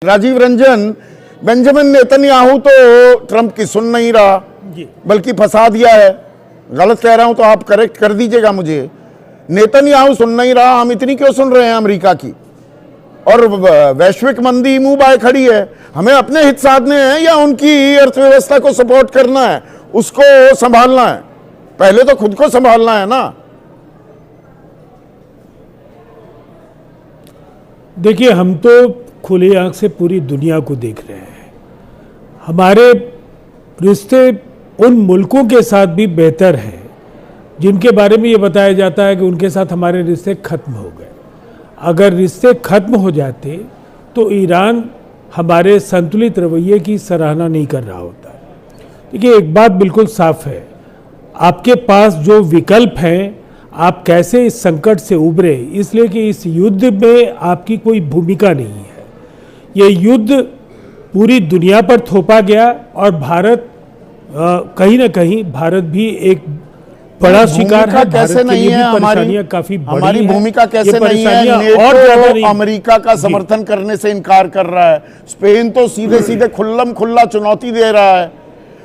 Rajiv Ranjan, Benjamin Netanyahu तो Trump की सुन नहीं रहा बल्कि फंसा दिया है। गलत कह रहा हूं तो आप करेक्ट कर दीजिएगा मुझे। नेतन्याहू सुन नहीं रहा, हम इतनी क्यों सुन रहे हैं अमेरिका की? और वैश्विक मंदी मुंह बाय खड़ी है। हमें अपने हित साधने हैं या उनकी अर्थव्यवस्था को सपोर्ट करना है, उसको संभालना है? पहले तो खुद को संभालना है ना। देखिए, हम तो खुली आंख से पूरी दुनिया को देख रहे हैं। हमारे रिश्ते उन मुल्कों के साथ भी बेहतर हैं जिनके बारे में ये बताया जाता है कि उनके साथ हमारे रिश्ते खत्म हो गए। अगर रिश्ते खत्म हो जाते तो ईरान हमारे संतुलित रवैये की सराहना नहीं कर रहा होता। देखिए, एक बात बिल्कुल साफ है, आपके पास जो विकल्प हैं, आप कैसे इस संकट से उभरे, इसलिए कि इस युद्ध में आपकी कोई भूमिका नहीं है। ये युद्ध पूरी दुनिया पर थोपा गया और भारत कहीं ना कहीं भारत भी एक बड़ा शिकार है। कैसे नहीं है हमारी भूमिका कैसे नहीं है? नेटो अमेरिका का समर्थन करने से इनकार कर रहा है। स्पेन तो सीधे सीधे खुल्लम खुल्ला चुनौती दे रहा है,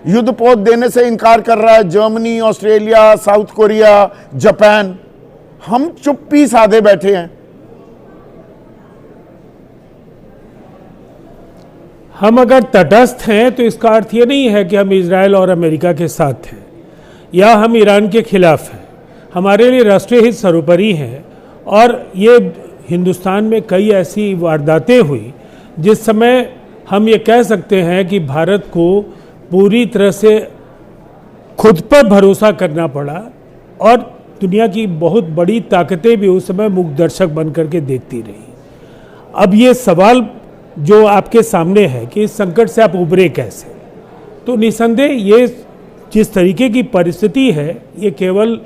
युद्ध पोत देने से इनकार कर रहा है। Germany, Australia, south Korea, Japan, हम चुप्पी साधे बैठे हैं। हम अगर तटस्थ हैं तो इसका अर्थ ये नहीं है कि हम इजराइल और अमेरिका के साथ हैं या हम ईरान के खिलाफ हैं। हमारे लिए राष्ट्रीय हित सर्वोपरि हैं। और ये हिंदुस्तान में कई ऐसी वारदातें हुई जिस समय हम ये कह सकते हैं कि भारत को पूरी तरह से खुद पर भरोसा करना पड़ा और दुनिया की बहुत बड़ी ताकतें भी उस समय मुख दर्शक बन करके देखती रही। अब ये सवाल जो आपके सामने है कि इस संकट से आप उभरे कैसे, तो निसंदेह ये जिस तरीके की परिस्थिति है, ये केवल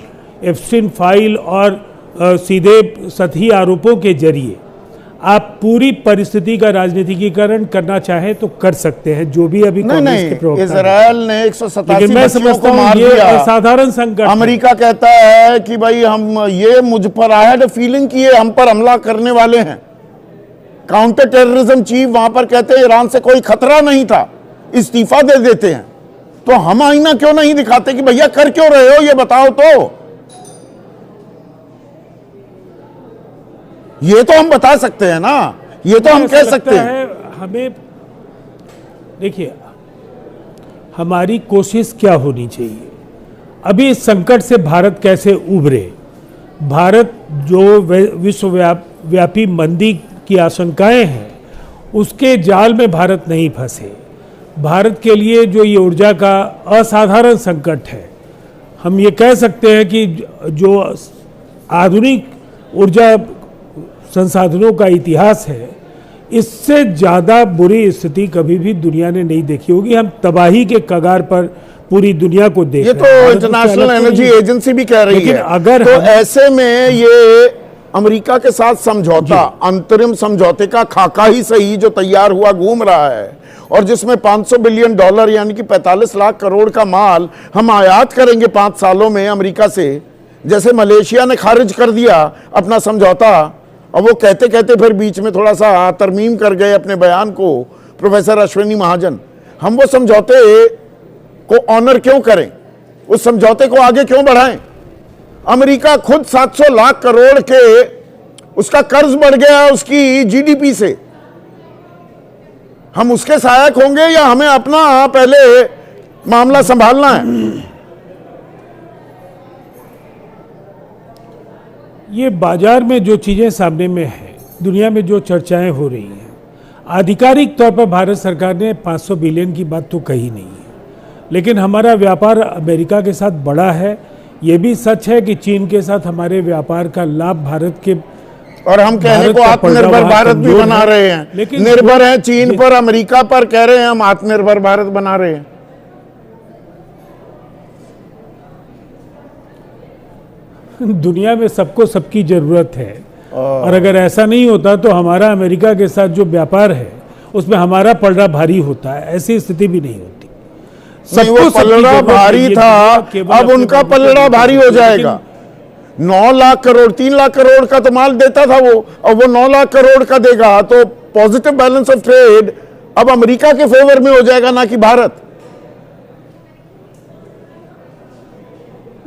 एप्स्टीन फाइल और सीधे सतही आरोपों के जरिए आप पूरी परिस्थिति का राजनीतिकीकरण करना चाहे तो कर सकते हैं, जो भी अभी कांग्रेस के प्रवक्ता हैं। इजराइल ने 187 बच्चियों को मार दिया। साधारण संकट। अमेरिका कहता है कि भाई हम ये मुझ पर आई हैड अ फीलिंग कि ये हम पर हमला करने वाले हैं। काउंटर टेररिज्म चीफ वहां पर कहते हैं ईरान से कोई खतरा नहीं था, इस्तीफा दे देते हैं। तो हम आईना क्यों नहीं दिखाते कि भैया कर क्यों रहे हो, ये बताओ तो। ये तो हम बता सकते हैं ना, ये तो हम कह सकते हैं। हमें देखिए, हमारी कोशिश क्या होनी चाहिए, अभी इस संकट से भारत कैसे उभरे। भारत जो विश्वव्यापी मंदी की आशंकाएं हैं, उसके जाल में भारत नहीं फंसे। भारत के लिए जो ये ऊर्जा का असाधारण संकट है, हम ये कह सकते हैं कि जो आधुनिक ऊर्जा संसाधनों का इतिहास है, इससे ज़्यादा बुरी स्थिति कभी भी दुनिया ने नहीं देखी होगी। हम तबाही के कगार पर पूरी दुनिया को देख रहे हैं। ये तो इंटरनेशनल एनर्जी एजेंसी भी कह रही है। अगर तो ऐसे में ये अमेरिका के साथ समझौता, अंतरिम समझौते का खाका ही सही जो तैयार हुआ घूम रहा है, और जिसमें $500 बिलियन यानी कि 45 लाख करोड़ का माल हम आयात करेंगे 5 सालों में अमेरिका से, जैसे मलेशिया ने खारिज कर दिया अपना समझौता। और वो कहते कहते फिर बीच में थोड़ा सा तरमीम कर गए अपने बयान को प्रोफेसर अश्विनी महाजन। हम वो समझौते को ऑनर क्यों करें, उस समझौते को आगे क्यों बढ़ाएं? अमेरिका खुद 700 लाख करोड़ के उसका कर्ज बढ़ गया उसकी जीडीपी से। हम उसके सहायक होंगे या हमें अपना पहले मामला संभालना है? ये बाजार में जो चीजें सामने में है, दुनिया में जो चर्चाएं हो रही हैं, आधिकारिक तौर पर भारत सरकार ने 500 बिलियन की बात तो कही नहीं है, लेकिन हमारा व्यापार अमेरिका के साथ बड़ा है। ये भी सच है कि चीन के साथ हमारे व्यापार का लाभ भारत के, और हम कहने को आत्मनिर्भर भारत भी बना रहे हैं, लेकिन निर्भर है चीन पर, अमेरिका पर, कह रहे हैं हम आत्मनिर्भर भारत बना रहे हैं। दुनिया में सबको सबकी जरूरत है, और अगर ऐसा नहीं होता तो हमारा अमेरिका के साथ जो व्यापार है उसमें हमारा पलड़ा भारी होता है। ऐसी स्थिति भी नहीं होती। वो पलड़ा भारी था, अब उनका पलड़ा भारी हो जाएगा। 9 लाख करोड़, 3 लाख करोड़ का तो माल देता था वो, और वो 9 लाख करोड़ का देगा तो पॉजिटिव बैलेंस ऑफ ट्रेड अब अमेरिका के फेवर में हो जाएगा, ना कि भारत।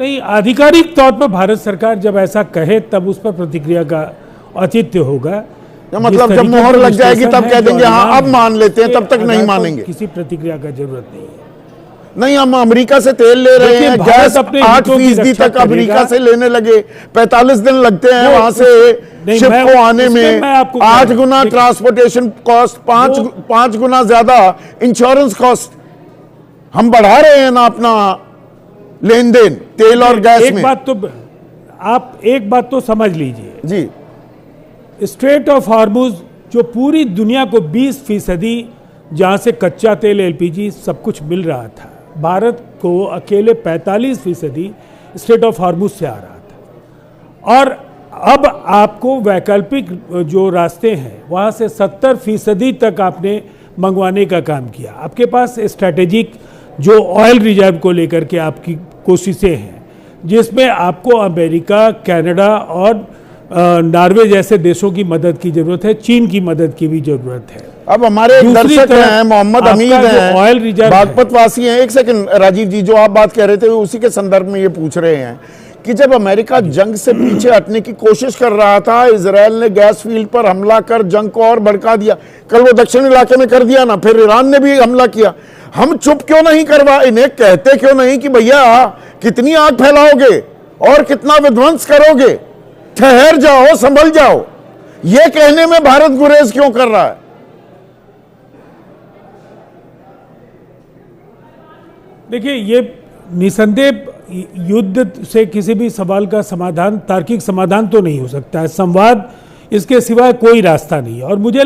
नहीं, आधिकारिक तौर पर भारत सरकार जब ऐसा कहे तब उस पर प्रतिक्रिया का औचित्य होगा। मतलब जब मोहर लग जाएगी तब कह देंगे हाँ अब मान लेते हैं, तब तक नहीं मानेंगे। किसी प्रतिक्रिया का जरूरत नहीं है। नहीं, हम अमेरिका से तेल ले रहे हैं, गैस 8% तक अमेरिका से लेने लगे, 45 दिन लगते हैं वहां से शिप को आने में, 8 गुना ट्रांसपोर्टेशन कॉस्ट, 5 गुना ज्यादा इंश्योरेंस कॉस्ट। हम बढ़ा रहे हैं ना अपना लेन देन तेल और गैस में। आप एक बात तो समझ लीजिए जी, स्ट्रेट ऑफ हॉर्मुज जो पूरी दुनिया को 20% जहां से कच्चा तेल, एलपीजी सब कुछ मिल रहा था, भारत को अकेले 45% स्ट्रेट ऑफ हॉर्मुज से आ रहा था। और अब आपको वैकल्पिक जो रास्ते हैं वहां से 70% तक आपने मंगवाने का काम किया। आपके पास स्ट्रैटेजिक जो ऑयल रिजर्व को लेकर के आपकी कोशिशें हैं, जिसमें आपको अमेरिका, कनाडा और नॉर्वे जैसे देशों की मदद की जरूरत है, चीन की मदद की भी जरूरत है। अब हमारे एक दर्शक हैं, मोहम्मद हमीद हैं, ऑयल रिजर्व बागपत वासी हैं। एक सेकंड राजीव जी, जो आप बात कह रहे थे उसी के संदर्भ में ये पूछ रहे हैं कि जब अमेरिका जंग से पीछे हटने की कोशिश कर रहा था, इजराइल ने गैस फील्ड पर हमला कर जंग को और भड़का दिया। कल वो दक्षिण इलाके में कर दिया ना, फिर ईरान ने भी हमला किया। हम चुप क्यों नहीं करवा, इन्हें कहते क्यों नहीं कि भैया कितनी आग फैलाओगे और कितना विध्वंस करोगे, ठहर जाओ, संभल जाओ। ये कहने में भारत गुरेज क्यों कर रहा है? देखिए, ये निसंदेह युद्ध से किसी भी सवाल का समाधान, तार्किक समाधान तो नहीं हो सकता है। संवाद इसके सिवाय कोई रास्ता नहीं है। और मुझे